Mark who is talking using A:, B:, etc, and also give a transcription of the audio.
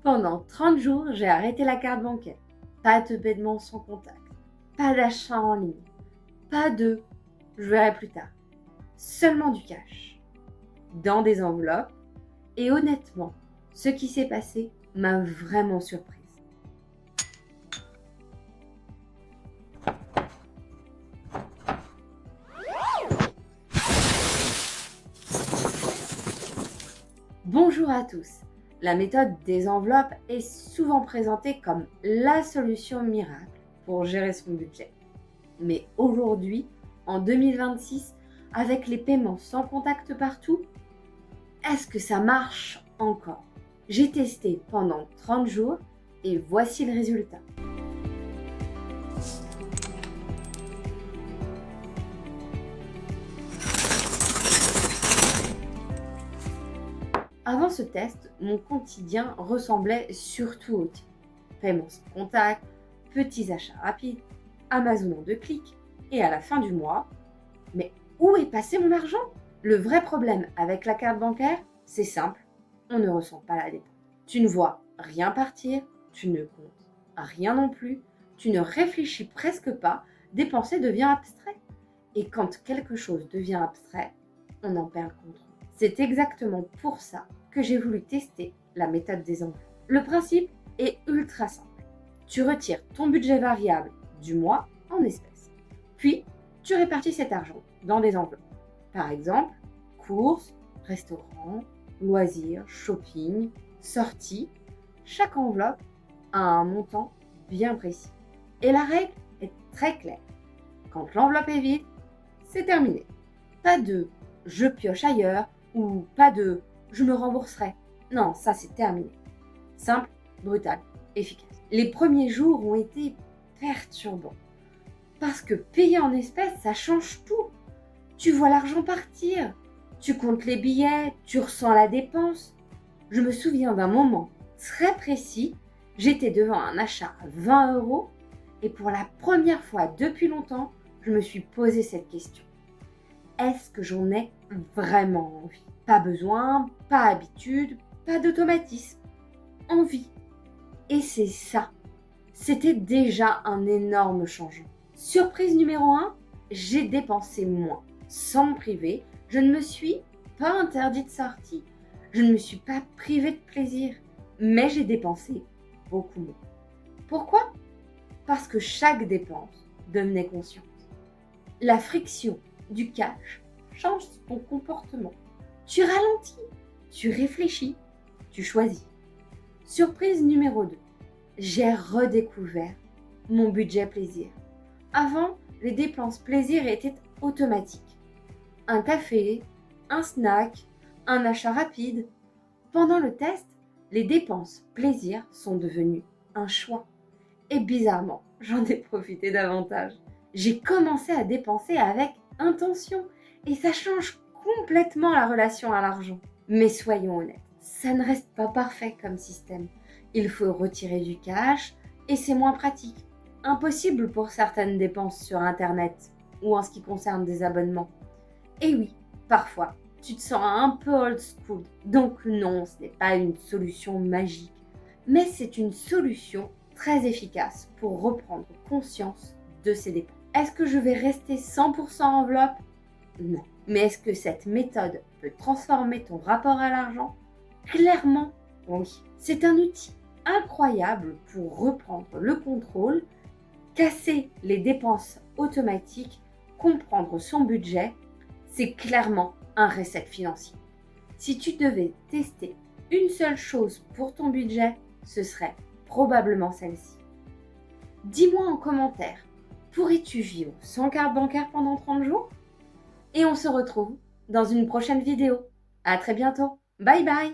A: Pendant 30 jours, j'ai arrêté la carte bancaire. Pas de paiement sans contact. Pas d'achat en ligne. Pas de « je verrai plus tard ». Seulement du cash. Dans des enveloppes. Et honnêtement, ce qui s'est passé m'a vraiment surprise. Bonjour à tous. La méthode des enveloppes est souvent présentée comme la solution miracle pour gérer son budget. Mais aujourd'hui, en 2026, avec les paiements sans contact partout, est-ce que ça marche encore? J'ai testé pendant 30 jours et voici le résultat. Avant ce test, mon quotidien ressemblait surtout au tien. Paiement sans contact, petits achats rapides, Amazon en 2 clics, et à la fin du mois, mais où est passé mon argent? Le vrai problème avec la carte bancaire, c'est simple, on ne ressent pas la dépense. Tu ne vois rien partir, tu ne comptes rien non plus, tu ne réfléchis presque pas, dépenser devient abstrait. Et quand quelque chose devient abstrait, on en perd le contrôle. C'est exactement pour ça que j'ai voulu tester la méthode des enveloppes. Le principe est ultra simple. Tu retires ton budget variable du mois en espèces. Puis, tu répartis cet argent dans des enveloppes. Par exemple, courses, restaurants, loisirs, shopping, sorties. Chaque enveloppe a un montant bien précis. Et la règle est très claire. Quand l'enveloppe est vide, c'est terminé. Pas de « je pioche ailleurs » ou pas de « je me rembourserai ». Non, ça c'est terminé. Simple, brutal, efficace. Les premiers jours ont été perturbants. Parce que payer en espèces, ça change tout. Tu vois l'argent partir, tu comptes les billets, tu ressens la dépense. Je me souviens d'un moment très précis, j'étais devant un achat à 20 € et pour la première fois depuis longtemps, je me suis posé cette question. Est-ce que j'en ai vraiment envie? Pas besoin, pas habitude, pas d'automatisme. Envie. Et c'est ça. C'était déjà un énorme changement. Surprise numéro 1, j'ai dépensé moins. Sans me priver, je ne me suis pas interdit de sortie. Je ne me suis pas privée de plaisir. Mais j'ai dépensé beaucoup moins. Pourquoi? Parce que chaque dépense devenait consciente. La friction du cash change ton comportement. Tu ralentis, tu réfléchis, tu choisis. Surprise numéro 2. J'ai redécouvert mon budget plaisir. Avant, les dépenses plaisir étaient automatiques. Un café, un snack, un achat rapide. Pendant le test, les dépenses plaisir sont devenues un choix. Et bizarrement, j'en ai profité davantage. J'ai commencé à dépenser avec intention et ça change complètement la relation à l'argent. Mais soyons honnêtes, ça ne reste pas parfait comme système. Il faut retirer du cash et c'est moins pratique. Impossible pour certaines dépenses sur Internet ou en ce qui concerne des abonnements. Et oui, parfois, tu te sens un peu old school. Donc non, ce n'est pas une solution magique, mais c'est une solution très efficace pour reprendre conscience de ses dépenses. Est-ce que je vais rester 100% enveloppe? Non. Mais est-ce que cette méthode peut transformer ton rapport à l'argent? Clairement, oui. C'est un outil incroyable pour reprendre le contrôle, casser les dépenses automatiques, comprendre son budget. C'est clairement un reset financier. Si tu devais tester une seule chose pour ton budget, ce serait probablement celle-ci. Dis-moi en commentaire, pourrais-tu vivre sans carte bancaire pendant 30 jours? Et on se retrouve dans une prochaine vidéo. À très bientôt. Bye bye!